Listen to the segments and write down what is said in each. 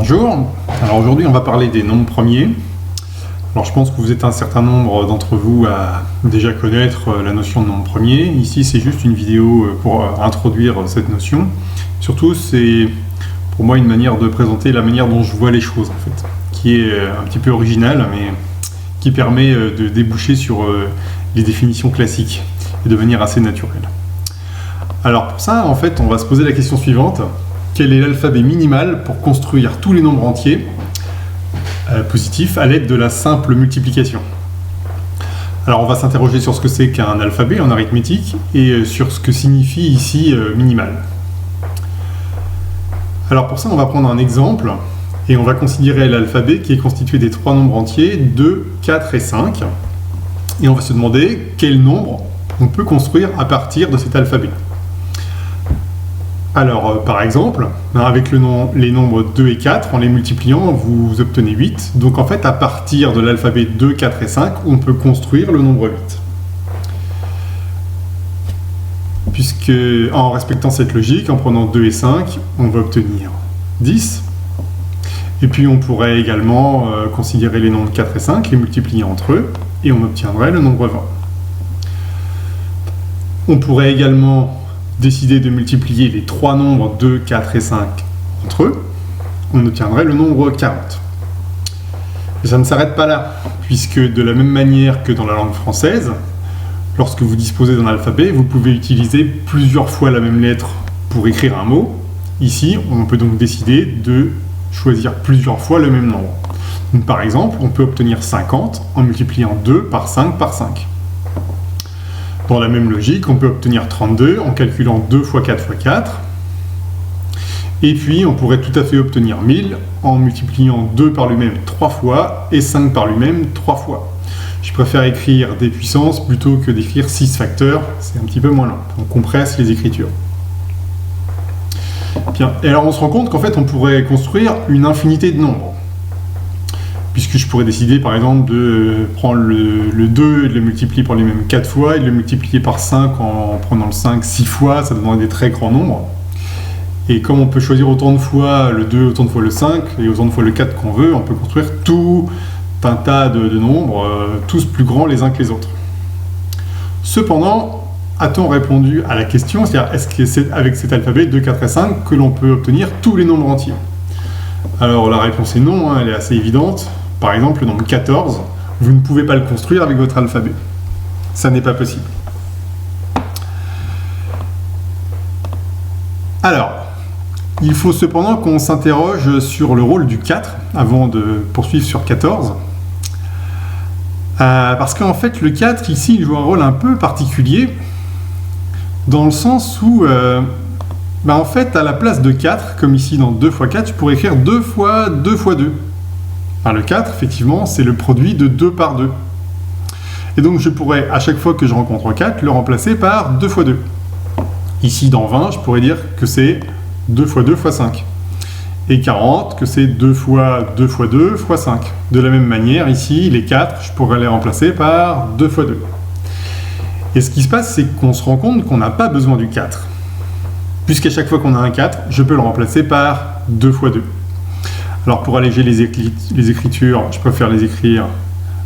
Bonjour, alors aujourd'hui on va parler des nombres premiers. Alors je pense que vous êtes un certain nombre d'entre vous à déjà connaître la notion de nombre premier. Ici c'est juste une vidéo pour introduire cette notion. Surtout c'est pour moi une manière de présenter la manière dont je vois les choses en fait, qui est un petit peu originale mais qui permet de déboucher sur les définitions classiques et de manière assez naturelle. Alors pour ça en fait on va se poser la question suivante. Quel est l'alphabet minimal pour construire tous les nombres entiers positifs à l'aide de la simple multiplication? Alors on va s'interroger sur ce que c'est qu'un alphabet en arithmétique et sur ce que signifie ici minimal. Alors pour ça on va prendre un exemple et on va considérer l'alphabet qui est constitué des trois nombres entiers 2, 4 et 5 et on va se demander quel nombre on peut construire à partir de cet alphabet. Alors, par exemple, avec les nombres 2 et 4, en les multipliant, vous obtenez 8. Donc, en fait, à partir de l'alphabet 2, 4 et 5, on peut construire le nombre 8. Puisque, en respectant cette logique, en prenant 2 et 5, on va obtenir 10. Et puis, on pourrait également considérer les nombres 4 et 5, les multiplier entre eux, et on obtiendrait le nombre 20. On pourrait également décider de multiplier les trois nombres 2, 4 et 5 entre eux, on obtiendrait le nombre 40. Et ça ne s'arrête pas là, puisque de la même manière que dans la langue française, lorsque vous disposez d'un alphabet, vous pouvez utiliser plusieurs fois la même lettre pour écrire un mot. Ici, on peut donc décider de choisir plusieurs fois le même nombre. Donc, par exemple, on peut obtenir 50 en multipliant 2 par 5 par 5. Dans la même logique, on peut obtenir 32 en calculant 2 fois 4 fois 4. Et puis, on pourrait tout à fait obtenir 1000 en multipliant 2 par lui-même 3 fois et 5 par lui-même 3 fois. Je préfère écrire des puissances plutôt que d'écrire 6 facteurs, c'est un petit peu moins long. On compresse les écritures. Bien. Et alors, on se rend compte qu'en fait, on pourrait construire une infinité de nombres. Puisque je pourrais décider par exemple de prendre le 2 et de le multiplier par lui-même 4 fois et de le multiplier par 5 en prenant le 5 6 fois, ça donnerait des très grands nombres. Et comme on peut choisir autant de fois le 2, autant de fois le 5 et autant de fois le 4 qu'on veut, on peut construire tout un tas de nombres, tous plus grands les uns que les autres. Cependant, a-t-on répondu à la question, c'est-à-dire est-ce que c'est avec cet alphabet 2, 4 et 5 que l'on peut obtenir tous les nombres entiers? Alors la réponse est non, elle est assez évidente. Par exemple, le nombre 14, vous ne pouvez pas le construire avec votre alphabet. Ça n'est pas possible. Alors, il faut cependant qu'on s'interroge sur le rôle du 4 avant de poursuivre sur 14. Parce qu'en fait, le 4, ici, il joue un rôle un peu particulier dans le sens où, en fait, à la place de 4, comme ici dans 2 fois 4, je pourrais écrire 2 fois 2 fois 2. Le 4, effectivement, c'est le produit de 2 par 2. Et donc, je pourrais, à chaque fois que je rencontre 4, le remplacer par 2 fois 2. Ici, dans 20, je pourrais dire que c'est 2 fois 2 fois 5. Et 40, que c'est 2 fois 2 fois 2 fois 5. De la même manière, ici, les 4, je pourrais les remplacer par 2 fois 2. Et ce qui se passe, c'est qu'on se rend compte qu'on n'a pas besoin du 4. Puisqu'à chaque fois qu'on a un 4, je peux le remplacer par 2 fois 2. Alors pour alléger les écritures, je préfère les écrire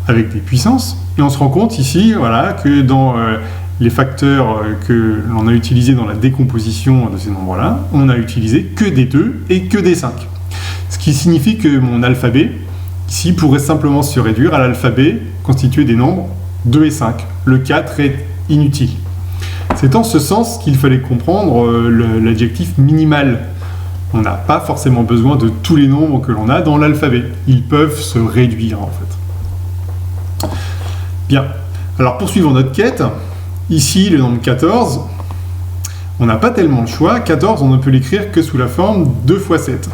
avec des puissances. Et on se rend compte ici que dans les facteurs que l'on a utilisés dans la décomposition de ces nombres-là, on n'a utilisé que des 2 et que des 5. Ce qui signifie que mon alphabet, ici, pourrait simplement se réduire à l'alphabet constitué des nombres 2 et 5. Le 4 est inutile. C'est en ce sens qu'il fallait comprendre l'adjectif minimal. On n'a pas forcément besoin de tous les nombres que l'on a dans l'alphabet. Ils peuvent se réduire, en fait. Bien. Alors, poursuivons notre quête. Ici, le nombre 14, on n'a pas tellement le choix. 14, on ne peut l'écrire que sous la forme 2 fois 7.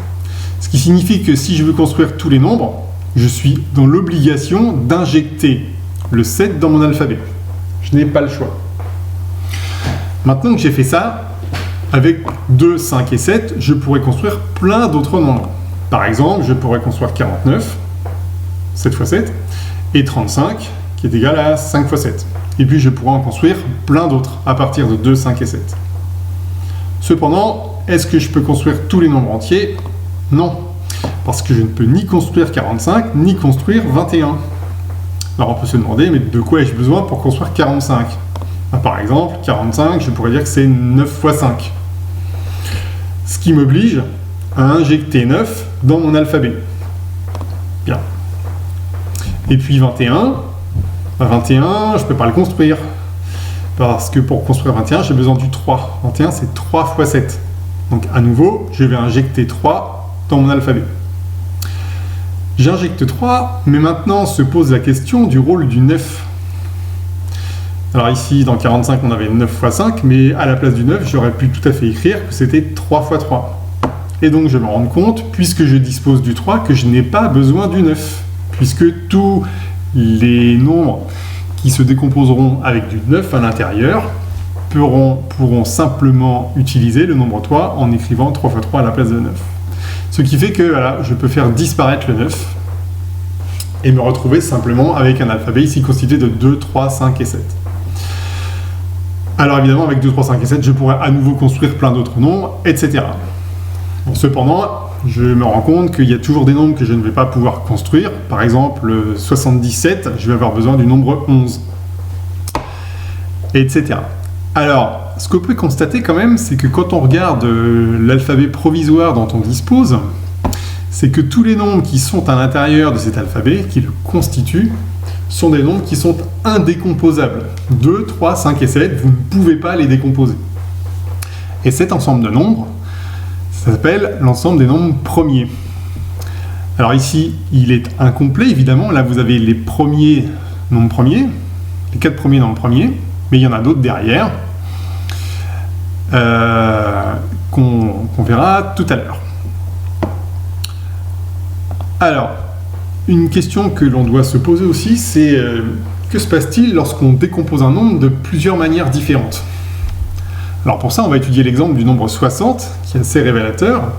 Ce qui signifie que si je veux construire tous les nombres, je suis dans l'obligation d'injecter le 7 dans mon alphabet. Je n'ai pas le choix. Maintenant que j'ai fait ça, avec 2, 5 et 7, je pourrais construire plein d'autres nombres. Par exemple, je pourrais construire 49, 7 fois 7, et 35, qui est égal à 5 fois 7. Et puis je pourrais en construire plein d'autres à partir de 2, 5 et 7. Cependant, est-ce que je peux construire tous les nombres entiers? Non. parce que je ne peux ni construire 45, ni construire 21. Alors on peut se demander, mais de quoi ai-je besoin pour construire 45 ? Par exemple, 45, je pourrais dire que c'est 9 fois 5. Ce qui m'oblige à injecter 9 dans mon alphabet. Bien. Et puis 21, je ne peux pas le construire. Parce que pour construire 21, j'ai besoin du 3. 21, c'est 3 fois 7. Donc à nouveau, je vais injecter 3 dans mon alphabet. J'injecte 3, mais maintenant se pose la question du rôle du 9. Alors ici, dans 45, on avait 9 fois 5, mais à la place du 9, j'aurais pu tout à fait écrire que c'était 3 fois 3. Et donc je me rends compte, puisque je dispose du 3, que je n'ai pas besoin du 9, puisque tous les nombres qui se décomposeront avec du 9 à l'intérieur pourront simplement utiliser le nombre 3 en écrivant 3 fois 3 à la place de 9. Ce qui fait que voilà, je peux faire disparaître le 9 et me retrouver simplement avec un alphabet ici constitué de 2, 3, 5 et 7. Alors évidemment, avec 2, 3, 5 et 7, je pourrais à nouveau construire plein d'autres nombres, etc. Bon, cependant, je me rends compte qu'il y a toujours des nombres que je ne vais pas pouvoir construire. Par exemple, 77, je vais avoir besoin du nombre 11, etc. Alors, ce qu'on peut constater quand même, c'est que quand on regarde l'alphabet provisoire dont on dispose, c'est que tous les nombres qui sont à l'intérieur de cet alphabet, qui le constituent, sont des nombres qui sont indécomposables. 2, 3, 5 et 7, vous ne pouvez pas les décomposer. Et cet ensemble de nombres, ça s'appelle l'ensemble des nombres premiers. Alors ici, il est incomplet, évidemment. Là, vous avez les premiers nombres premiers, les 4 premiers nombres premiers, mais il y en a d'autres derrière, qu'on verra tout à l'heure. Alors, une question que l'on doit se poser aussi, c'est que se passe-t-il lorsqu'on décompose un nombre de plusieurs manières différentes ? Alors pour ça, on va étudier l'exemple du nombre 60, qui est assez révélateur.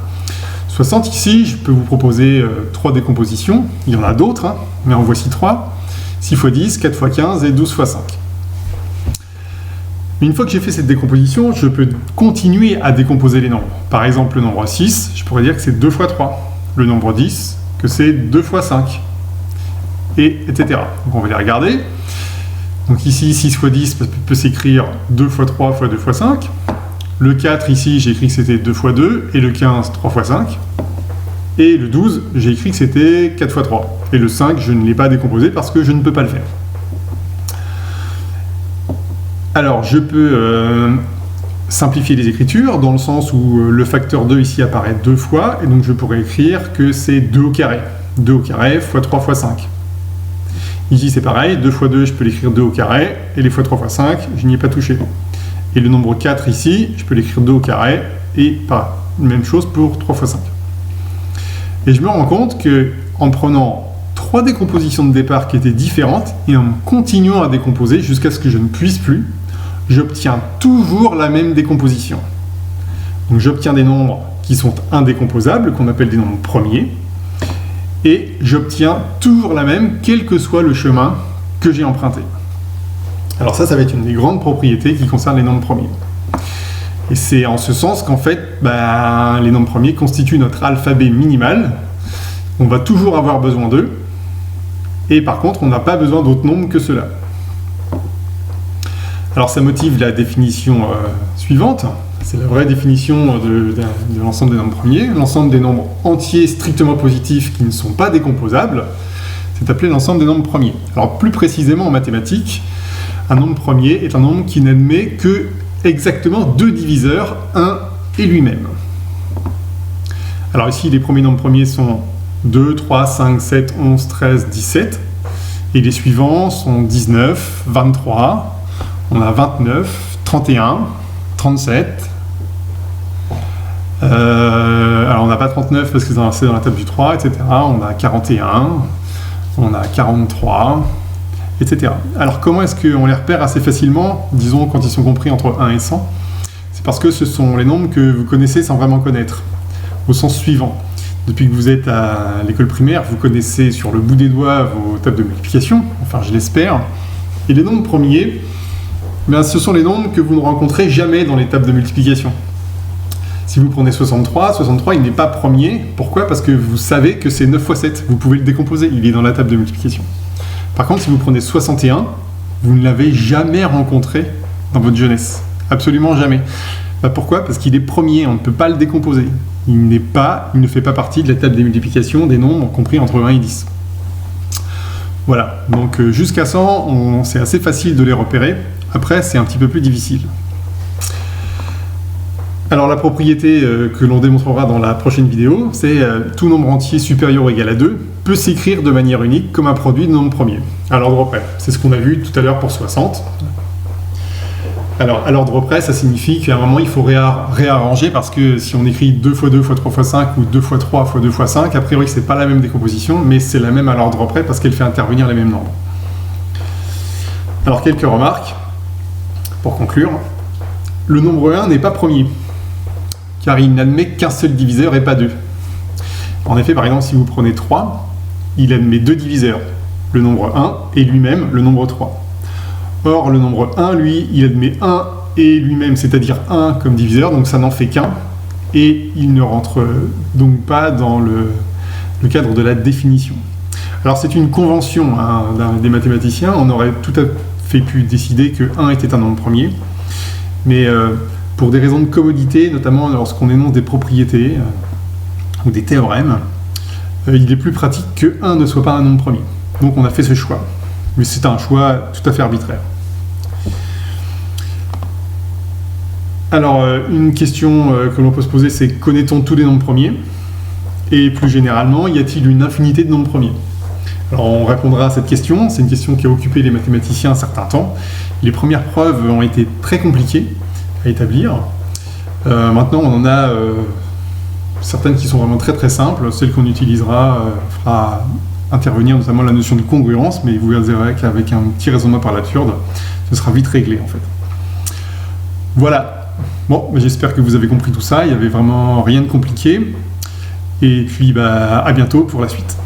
60, ici, je peux vous proposer 3 décompositions. Il y en a d'autres, hein, mais en voici 3. 6 x 10, 4 x 15 et 12 x 5. Mais une fois que j'ai fait cette décomposition, je peux continuer à décomposer les nombres. Par exemple, le nombre 6, je pourrais dire que c'est 2 x 3. Le nombre 10, que c'est 2 x 5. Et etc. Donc on va les regarder. Donc ici, 6 x 10 peut s'écrire 2 x 3 x 2 x 5. Le 4, ici, j'ai écrit que c'était 2 x 2. Et le 15, 3 x 5. Et le 12, j'ai écrit que c'était 4 x 3. Et le 5, je ne l'ai pas décomposé parce que je ne peux pas le faire. Alors, je peux simplifier les écritures dans le sens où le facteur 2 ici apparaît 2 fois. Et donc, je pourrais écrire que c'est 2 au carré. 2 au carré x 3 x 5. Ici, c'est pareil, 2 x 2, je peux l'écrire 2 au carré, et les x 3 x 5, je n'y ai pas touché. Et le nombre 4 ici, je peux l'écrire 2 au carré, et pareil, même chose pour 3 x 5. Et je me rends compte que en prenant 3 décompositions de départ qui étaient différentes, et en continuant à décomposer jusqu'à ce que je ne puisse plus, j'obtiens toujours la même décomposition. Donc j'obtiens des nombres qui sont indécomposables, qu'on appelle des nombres premiers, et j'obtiens toujours la même, quel que soit le chemin que j'ai emprunté. Alors ça va être une des grandes propriétés qui concerne les nombres premiers. Et c'est en ce sens qu'en fait, les nombres premiers constituent notre alphabet minimal. On va toujours avoir besoin d'eux, et par contre, on n'a pas besoin d'autres nombres que ceux-là. Alors ça motive la définition suivante. C'est la vraie définition de l'ensemble des nombres premiers. L'ensemble des nombres entiers strictement positifs qui ne sont pas décomposables, c'est appelé l'ensemble des nombres premiers. Alors plus précisément en mathématiques, un nombre premier est un nombre qui n'admet que exactement 2 diviseurs, 1 et lui-même. Alors ici, les premiers nombres premiers sont 2, 3, 5, 7, 11, 13, 17. Et les suivants sont 19, 23, on a 29, 31, 37. Alors on n'a pas 39 parce que c'est dans la table du 3, etc. On a 41, on a 43, etc. Alors comment est-ce qu'on les repère assez facilement, disons quand ils sont compris entre 1 et 100 ? C'est parce que ce sont les nombres que vous connaissez sans vraiment connaître, au sens suivant. Depuis que vous êtes à l'école primaire, vous connaissez sur le bout des doigts vos tables de multiplication, enfin je l'espère. Et les nombres premiers, ce sont les nombres que vous ne rencontrez jamais dans les tables de multiplication. Si vous prenez 63, 63 il n'est pas premier. Pourquoi? Parce que vous savez que c'est 9 fois 7. Vous pouvez le décomposer, il est dans la table de multiplication. Par contre, si vous prenez 61, vous ne l'avez jamais rencontré dans votre jeunesse. Absolument jamais. Pourquoi? Parce qu'il est premier, on ne peut pas le décomposer. Il ne fait pas partie de la table des multiplications des nombres compris entre 1 et 10. Voilà, donc jusqu'à 100, c'est assez facile de les repérer. Après, c'est un petit peu plus difficile. Alors la propriété que l'on démontrera dans la prochaine vidéo, c'est tout nombre entier supérieur ou égal à 2 peut s'écrire de manière unique comme un produit de nombre premier, à l'ordre près. C'est ce qu'on a vu tout à l'heure pour 60. Alors à l'ordre près, ça signifie qu'à un moment il faut réarranger, parce que si on écrit 2 x 2 x 3 x 5 ou 2 x 3 x 2 x 5, a priori c'est pas la même décomposition, mais c'est la même à l'ordre près parce qu'elle fait intervenir les mêmes nombres. Alors quelques remarques pour conclure. Le nombre 1 n'est pas premier, car il n'admet qu'un seul diviseur et pas deux. En effet, par exemple, si vous prenez 3, il admet deux diviseurs, le nombre 1 et lui-même le nombre 3. Or, le nombre 1, lui, il admet 1 et lui-même, c'est-à-dire 1 comme diviseur, donc ça n'en fait qu'un, et il ne rentre donc pas dans le cadre de la définition. Alors c'est une convention des mathématiciens, on aurait tout à fait pu décider que 1 était un nombre premier, mais pour des raisons de commodité, notamment lorsqu'on énonce des propriétés ou des théorèmes, il est plus pratique que 1 ne soit pas un nombre premier. Donc on a fait ce choix. Mais c'est un choix tout à fait arbitraire. Alors, une question que l'on peut se poser, c'est connaît-on tous les nombres premiers? Et plus généralement, y a-t-il une infinité de nombres premiers? Alors, on répondra à cette question. C'est une question qui a occupé les mathématiciens un certain temps. Les premières preuves ont été très compliquées à établir. Maintenant, on en a certaines qui sont vraiment très très simples. Celle qu'on utilisera fera intervenir notamment la notion de congruence, mais vous verrez qu'avec un petit raisonnement par l'absurde, ce sera vite réglé en fait. Voilà. Bon, j'espère que vous avez compris tout ça. Il n'y avait vraiment rien de compliqué. Et puis, à bientôt pour la suite.